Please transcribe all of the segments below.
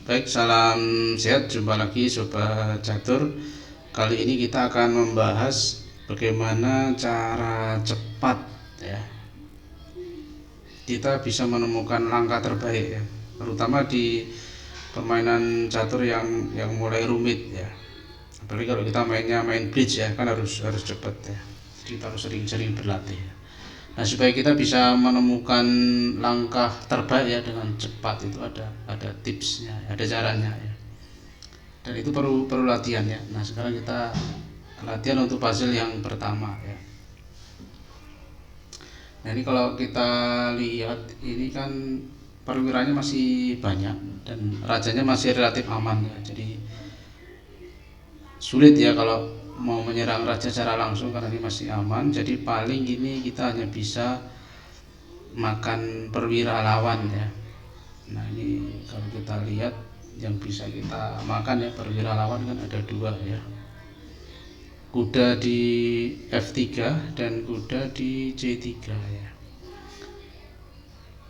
Baik, salam sehat. Jumpa lagi Sobat Catur. Kali ini kita akan membahas bagaimana cara cepat ya kita bisa menemukan langkah terbaik ya, terutama di permainan catur yang mulai rumit ya. Apalagi kalau kita main bridge ya, kan harus cepat ya. Kita harus sering-sering berlatih. Nah, supaya kita bisa menemukan langkah terbaik ya dengan cepat itu ada tipsnya, ada caranya ya. Dan itu perlu latihan ya. Nah, sekarang kita latihan untuk puzzle yang pertama ya. Nah, ini kalau kita lihat ini kan perwiranya masih banyak dan rajanya masih relatif aman ya. Jadi sulit ya kalau mau menyerang raja secara langsung karena ini masih aman. Jadi paling ini kita hanya bisa makan perwira lawan ya. Nah, ini kalau kita lihat yang bisa kita makan ya perwira lawan kan ada dua ya, kuda di F3 dan kuda di C3 ya.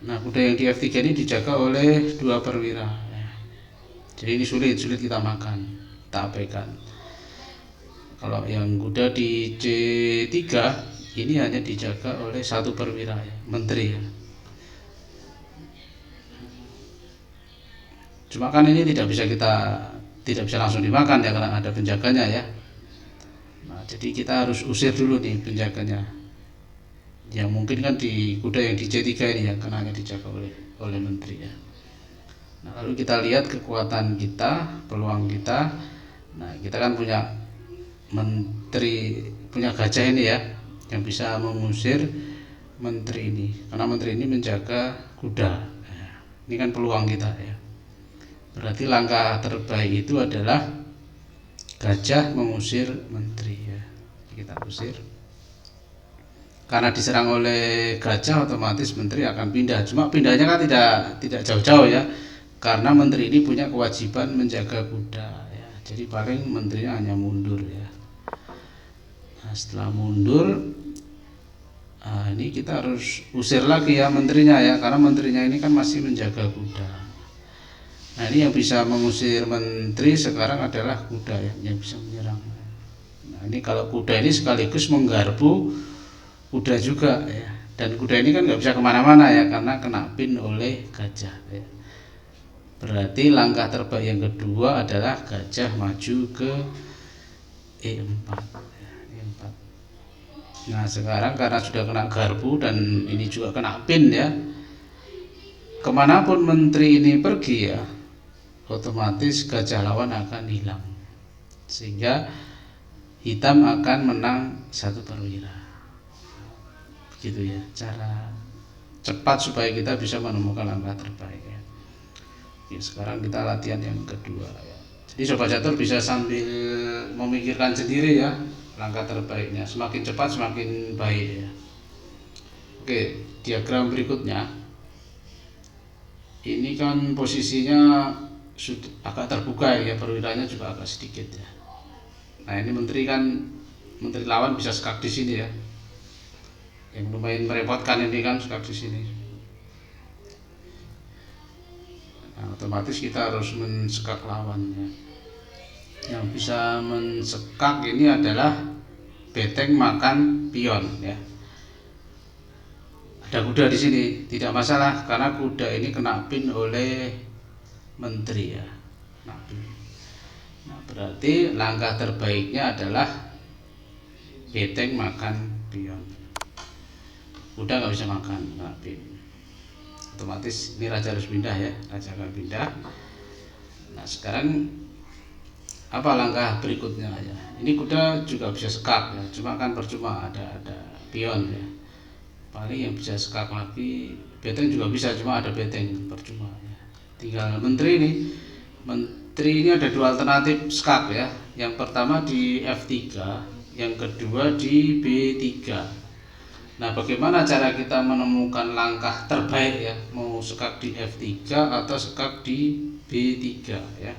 Nah, kuda yang di F3 ini dijaga oleh dua perwira ya. Jadi ini sulit kita makan, kita abaikan. Kalau yang kuda di C3 ini hanya dijaga oleh satu perwira ya, menteri ya. Cuma kan ini tidak bisa langsung dimakan ya karena ada penjaganya ya. Nah, jadi kita harus usir dulu nih penjaganya. Ya mungkin kan di kuda yang di C3 ini ya, karena hanya dijaga oleh menteri ya. Nah, lalu kita lihat kekuatan kita, peluang kita. Nah, kita kan punya menteri, punya gajah ini ya, yang bisa mengusir menteri ini. Karena menteri ini menjaga kuda. Nah, ini kan peluang kita ya. Berarti langkah terbaik itu adalah gajah mengusir menteri ya. Kita usir. Karena diserang oleh gajah otomatis menteri akan pindah. Cuma pindahnya kan tidak jauh-jauh ya. Karena menteri ini punya kewajiban menjaga kuda ya. Jadi paling menterinya hanya mundur ya. Nah, setelah mundur ini kita harus usir lagi ya menterinya ya, karena menterinya ini kan masih menjaga kuda. Nah, ini yang bisa mengusir menteri sekarang adalah kuda ya, yang bisa menyerang. Nah, ini kalau kuda ini sekaligus menggarpu kuda juga ya. Dan kuda ini kan nggak bisa kemana-mana ya karena kena pin oleh gajah ya. Berarti langkah terbaik yang kedua adalah gajah maju ke E4 ya, E4. Nah, sekarang karena sudah kena garpu dan ini juga kena pin ya, kemanapun menteri ini pergi ya, otomatis gajah lawan akan hilang, sehingga hitam akan menang satu perwira. Begitu ya cara cepat supaya kita bisa menemukan langkah terbaik ya. Oke, sekarang kita latihan yang kedua ya. Jadi Sobat Catur bisa sambil memikirkan sendiri ya langkah terbaiknya, semakin cepat semakin baik ya. Oke, diagram berikutnya ini kan posisinya sudah agak terbuka ya, perwiranya juga agak sedikit ya. Nah, ini menteri lawan bisa skak di sini ya. Yang lumayan merepotkan ini kan skak di sini. Nah, otomatis kita harus mensekak lawannya. Yang bisa mensekak ini adalah beteng makan pion ya. Ada kuda di sini, tidak masalah karena kuda ini kena pin oleh menteri ya. Nah, berarti langkah terbaiknya adalah beteng makan pion. Kuda nggak bisa makan, kena pin. Otomatis ini raja harus pindah ya, raja akan pindah. Nah, sekarang apa langkah berikutnya ya? Ini kuda juga bisa sekak ya, cuma kan percuma ada pion ya. Paling yang bisa sekak lagi beteng juga bisa, cuma ada beteng percuma ya. Tinggal menteri ini ada dua alternatif skak ya. Yang pertama di F3, yang kedua di B3. Nah, bagaimana cara kita menemukan langkah terbaik ya, mau skak di F3 atau skak di B3 ya.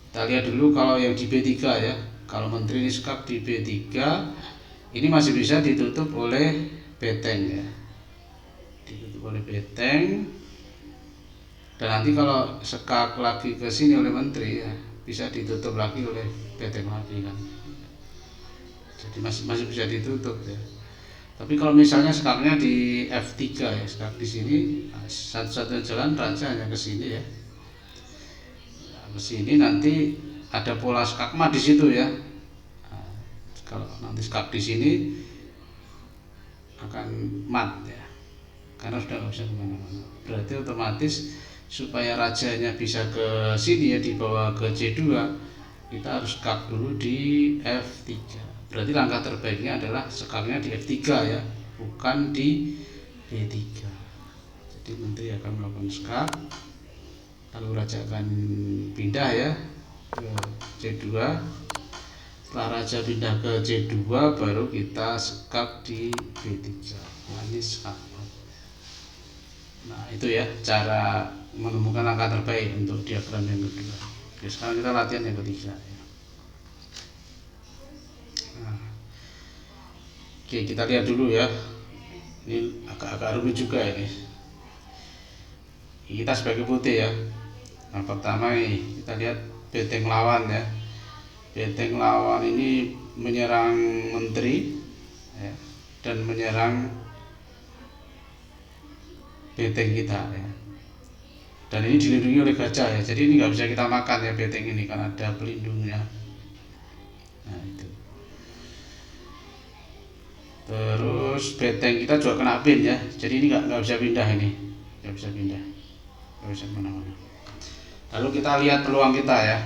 Kita lihat dulu kalau yang di B3 ya. Kalau menteri ini skak di B3, ini masih bisa ditutup oleh beteng ya. Ditutup oleh beteng. Dan nanti kalau skak lagi ke sini oleh menteri ya, bisa ditutup lagi oleh benteng lagi kan. Jadi masih bisa ditutup ya. Tapi kalau misalnya skaknya di F3 ya, skak di sini, nah, satu-satunya jalan raja hanya ke sini ya. Nah, ke sini nanti ada pola skakmat di situ ya. Nah, kalau nanti skak di sini akan mat ya, karena sudah nggak bisa kemana-mana. Berarti otomatis supaya rajanya bisa ke sini ya, dibawa ke C2, kita harus skak dulu di F3. Berarti langkah terbaiknya adalah skaknya di F3 ya, bukan di B3. Jadi menteri akan melakukan skak, lalu raja akan pindah ya ke C2. Setelah raja pindah ke C2, baru kita skak di B3. Nah, ini skak. Nah, itu ya cara menemukan langkah terbaik untuk diagram yang kedua. Oke, sekarang kita latihan yang ketiga ya. Nah, oke, kita lihat dulu ya. Ini agak rumit juga ini. Kita sebagai putih ya. Nah, pertama nih kita lihat benteng lawan ya. Benteng lawan ini menyerang menteri ya, dan menyerang benteng kita ya. Dan ini dilindungi oleh gajah ya. Jadi ini nggak bisa kita makan ya benteng ini karena ada pelindungnya. Nah, itu. Terus benteng kita juga kena pin ya. Jadi ini nggak bisa pindah ini. Nggak bisa pindah. Nggak bisa kemana-mana. Lalu kita lihat peluang kita ya.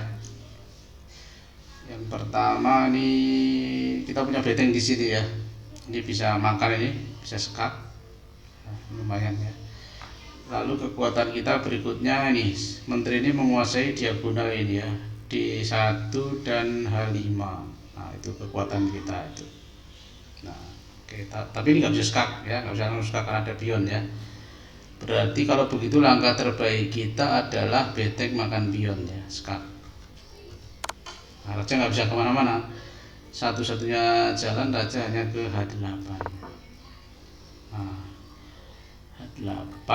Yang pertama ini kita punya benteng di sini ya. Ini bisa makan, ini bisa skak. Nah, lumayan ya. Lalu kekuatan kita berikutnya ini, menteri ini menguasai diagonal ini ya, D1 dan H5. Nah, itu kekuatan kita itu. Nah, oke, tapi ini nggak bisa skak ya, nggak bisa skak karena ada pion ya. Berarti kalau begitu langkah terbaik kita adalah benteng makan pion ya, skak. Nah, raja nggak bisa kemana-mana. Satu-satunya jalan raja hanya ke H8. Nah, H8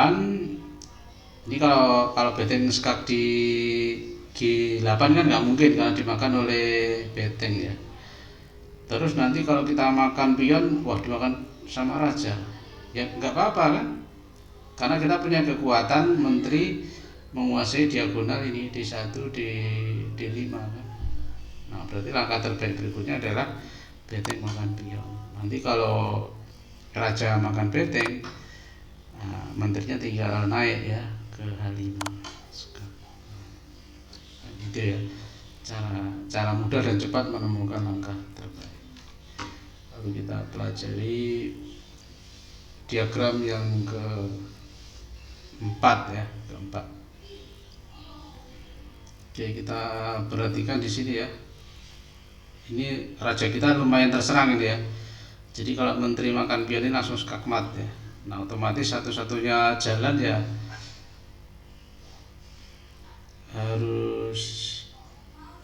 ini kalau benteng skak di G8 kan nggak mungkin karena dimakan oleh benteng ya. Terus nanti kalau kita makan pion, wah dimakan sama raja ya, nggak apa-apa kan, karena kita punya kekuatan menteri menguasai diagonal ini D1 D5 kan. Nah, berarti langkah terbaik berikutnya adalah benteng makan pion. Nanti kalau raja makan benteng, nah, menterinya tinggal naik ya ke H5. Nah, gitu ya cara mudah dan cepat menemukan langkah terbaik. Lalu kita pelajari diagram yang keempat ya, keempat. Oke, kita perhatikan di sini ya. Ini raja kita lumayan terserang ini ya. Jadi kalau menteri makan pion ini langsung skakmat ya. Nah, otomatis satu-satunya jalan ya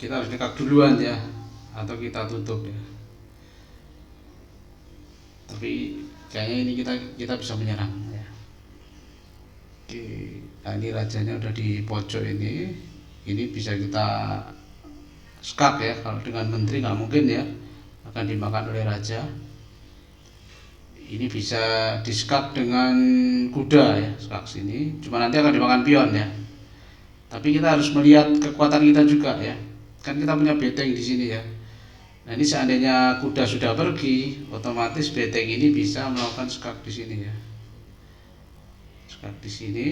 kita harus nekak duluan ya, atau kita tutup ya. Tapi kayaknya ini kita bisa menyerang ya. Oke, nah ini rajanya udah di pojok ini bisa kita skak ya. Kalau dengan menteri nggak mungkin ya, akan dimakan oleh raja. Ini bisa diskak dengan kuda ya, skak sini. Cuma nanti akan dimakan pion ya. Tapi kita harus melihat kekuatan kita juga ya. Kan kita punya benteng di sini ya. Nah, ini seandainya kuda sudah pergi, otomatis benteng ini bisa melakukan skak di sini ya. Skak di sini,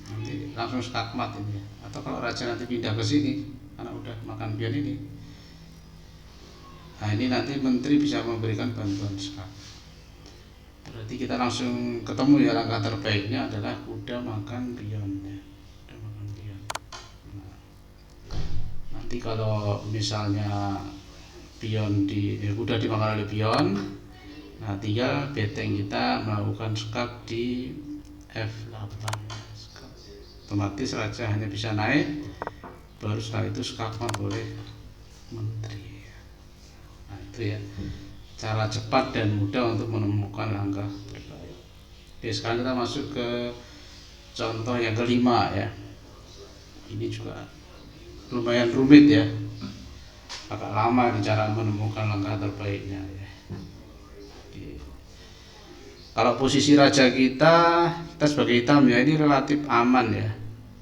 nanti langsung skak mat ini ya. Atau kalau raja nanti pindah ke sini, karena udah makan pion ini. Nah, ini nanti menteri bisa memberikan bantuan skak. Berarti kita langsung ketemu ya, langkah terbaiknya adalah kuda makan pion ya. Kuda makan pion. Nah, nanti kalau misalnya pion kuda dimakan oleh pion, nah tinggal benteng kita melakukan skak di F8. Otomatis raja hanya bisa naik, baru setelah itu skakmat oleh menteri. Nah, itu ya cara cepat dan mudah untuk menemukan langkah terbaik. Oke, sekarang kita masuk ke contoh yang kelima ya. Ini juga lumayan rumit ya, agak lama cara menemukan langkah terbaiknya ya. Kalau posisi raja kita sebagai hitam ya, ini relatif aman ya,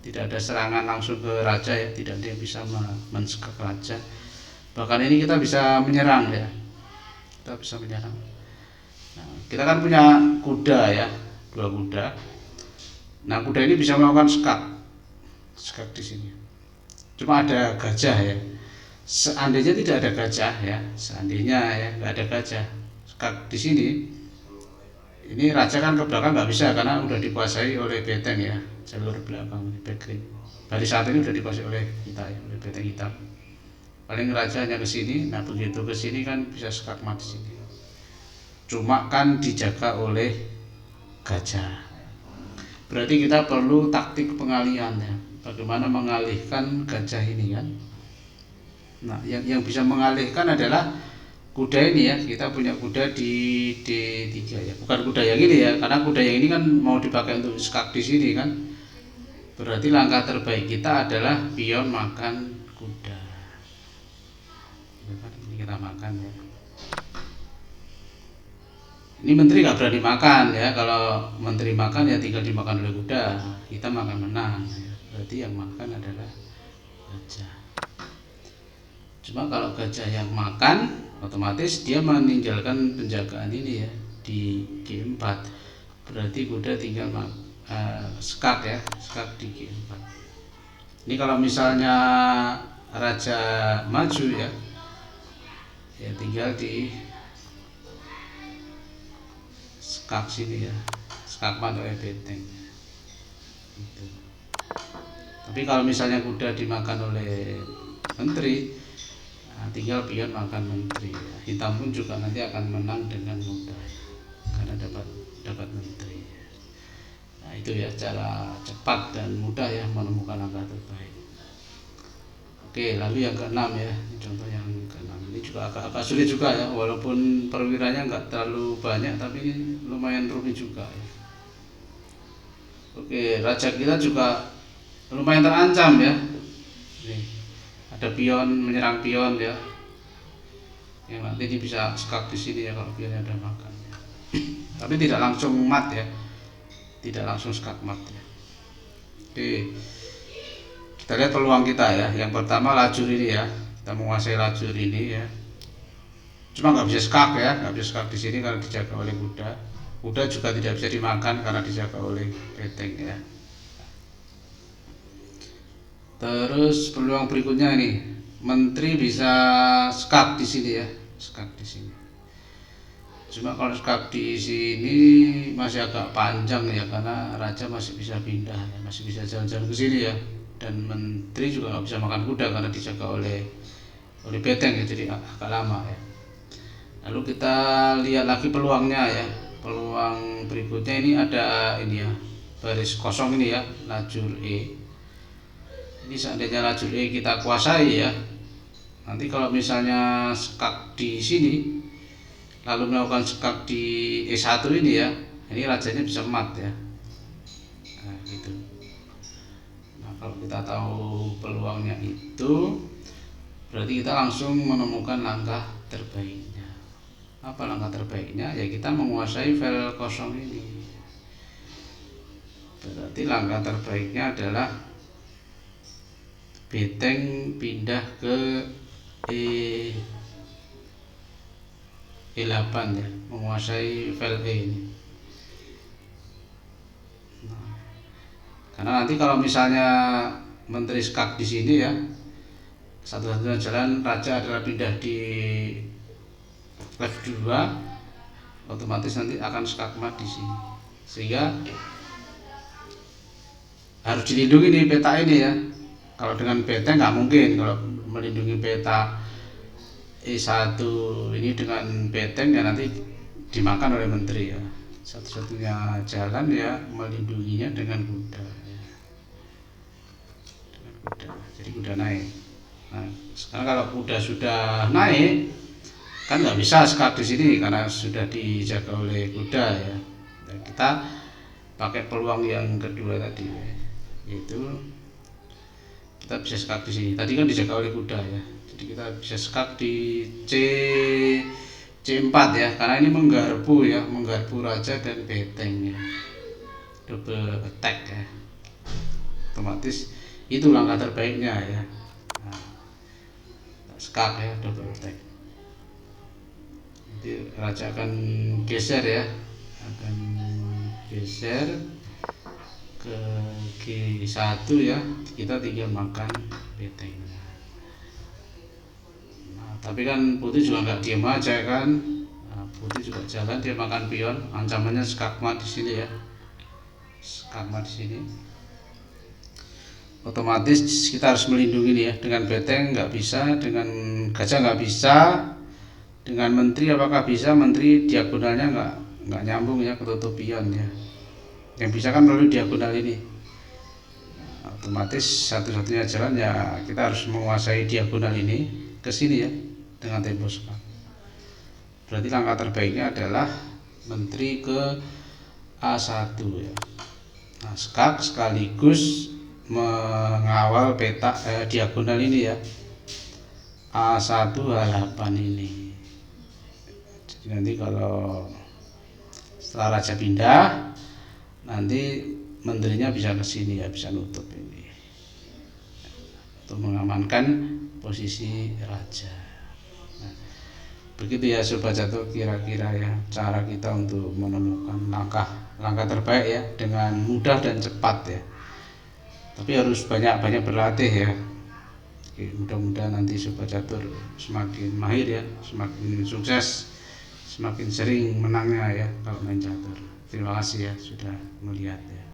tidak ada serangan langsung ke raja ya, tidak ada yang bisa mensekak raja. Bahkan ini kita bisa menyerang ya, kita bisa menyerang. Nah, kita kan punya kuda ya, 2 kuda. Nah, kuda ini bisa melakukan skak di sini. Cuma ada gajah ya. Seandainya tidak ada gajah ya, seandainya ya nggak ada gajah, skak di sini, ini raja kan ke belakang nggak bisa karena udah dikuasai oleh benteng ya, jalur belakang background. Dari saat ini udah dikuasai oleh kita ya, oleh benteng hitam. Paling raja hanya ke sini. Nah, begitu ke sini kan bisa skak mat di sini. Cuma kan dijaga oleh gajah. Berarti kita perlu taktik pengalihan ya. Bagaimana mengalihkan gajah ini kan? Nah, yang bisa mengalihkan adalah kuda ini ya. Kita punya kuda di D3 ya. Bukan kuda yang ini ya, karena kuda yang ini kan mau dipakai untuk skak di sini kan. Berarti langkah terbaik kita adalah pion makan kuda. Ini kita makan ya. Ini menteri nggak berani makan ya. Kalau menteri makan ya tinggal dimakan oleh kuda. Kita makan menang ya. Berarti yang makan adalah gajah. Cuma kalau gajah yang makan, otomatis dia meninggalkan penjagaan ini ya di G4. Berarti kuda tinggal skak ya, skak di G4. Ini kalau misalnya raja maju ya, ya tinggal di skak sini ya, skak mat oleh benteng. Gitu. Tapi kalau misalnya kuda dimakan oleh menteri, nah, tinggal pion makan menteri. Hitam pun juga nanti akan menang dengan mudah karena dapat menteri. Nah, itu ya cara cepat dan mudah ya menemukan langkah terbaik. Oke, lalu yang keenam ya, ini contoh yang keenam. Ini juga agak sulit juga ya, walaupun perwiranya nggak terlalu banyak, tapi ini lumayan rumit juga ya. Oke, raja kita juga lumayan terancam ya. Nih, ada pion menyerang pion ya. Yang nanti ini bisa skak di sini ya kalau pionnya udah makan. Ya. Tapi tidak langsung mat ya, tidak langsung skak mat ya. Oke, kita lihat peluang kita ya. Yang pertama lajur ini ya, kita menguasai lajur ini ya. Cuma nggak bisa skak ya, nggak bisa skak di sini karena dijaga oleh kuda. Kuda juga tidak bisa dimakan karena dijaga oleh benteng ya. Terus peluang berikutnya ini, menteri bisa skak di sini ya, skak di sini. Cuma kalau skak di sini masih agak panjang ya, karena raja masih bisa pindah ya, masih bisa jalan-jalan ke sini ya. Dan menteri juga nggak bisa makan kuda karena dijaga oleh benteng ya, jadi agak lama ya. Lalu kita lihat lagi peluangnya ya. Peluang berikutnya ini ada ini ya, baris kosong ini ya, lajur E. Ini seandainya lajur E kita kuasai ya. Nanti kalau misalnya skak di sini lalu melakukan skak di E1 ini ya, ini rajanya bisa mat ya. Nah, gitu. Nah, kalau kita tahu peluangnya itu, berarti kita langsung menemukan langkah terbaiknya. Apa langkah terbaiknya? Ya kita menguasai file kosong ini. Berarti langkah terbaiknya adalah benteng pindah ke E8 ya, menguasai file E ini. Nah, karena nanti kalau misalnya menteri skak di sini ya, satu-satunya jalan raja adalah pindah di F2, otomatis nanti akan skak mat di sini. Sehingga harus dilindungi nih peta ini ya. Kalau dengan benteng nggak mungkin, kalau melindungi peta E1 ini dengan benteng ya nanti dimakan oleh menteri ya. Satu-satunya jalan ya melindunginya dengan kuda ya. Dengan kuda, jadi kuda naik. Nah, sekarang kalau kuda sudah naik kan nggak bisa skak di sini karena sudah dijaga oleh kuda ya. Dan kita pakai peluang yang kedua tadi, yaitu kita bisa skak di sini. Tadi kan dijaga oleh kuda ya, jadi kita bisa skak di C4 ya, karena ini menggarpu raja dan beteng ya, double attack ya, otomatis itu langkah terbaiknya ya. Nah, skak ya, double attack. Nanti raja akan geser ya, ke G1 ya, kita tinggal makan betengnya. Nah, tapi kan putih juga nggak diam aja kan. Nah, putih juga jalan, dia makan pion, ancamannya skakmat di sini ya, skakmat di sini. Otomatis kita harus melindungi nih ya, dengan beteng nggak bisa, dengan gajah nggak bisa, dengan menteri apakah bisa? Menteri diagonalnya nggak nyambung ya, ketutup pion ya. Yang bisa kan melalui diagonal ini. Nah, otomatis satu-satunya jalan ya kita harus menguasai diagonal ini ke sini ya, dengan tempo skak. Berarti langkah terbaiknya adalah menteri ke A1 ya. Nah, skak sekaligus mengawal peta diagonal ini ya, A1 H8 ini. Jadi nanti kalau setelah raja pindah, nanti menterinya bisa ke sini ya, bisa nutup ini untuk mengamankan posisi raja. Nah, begitu ya Sobat Catur, kira-kira ya cara kita untuk menemukan langkah terbaik ya, dengan mudah dan cepat ya. Tapi harus banyak-banyak berlatih ya. Oke, mudah-mudahan nanti Sobat Catur semakin mahir ya, semakin sukses, semakin sering menangnya ya kalau main catur. Terima kasih ya sudah melihat ya.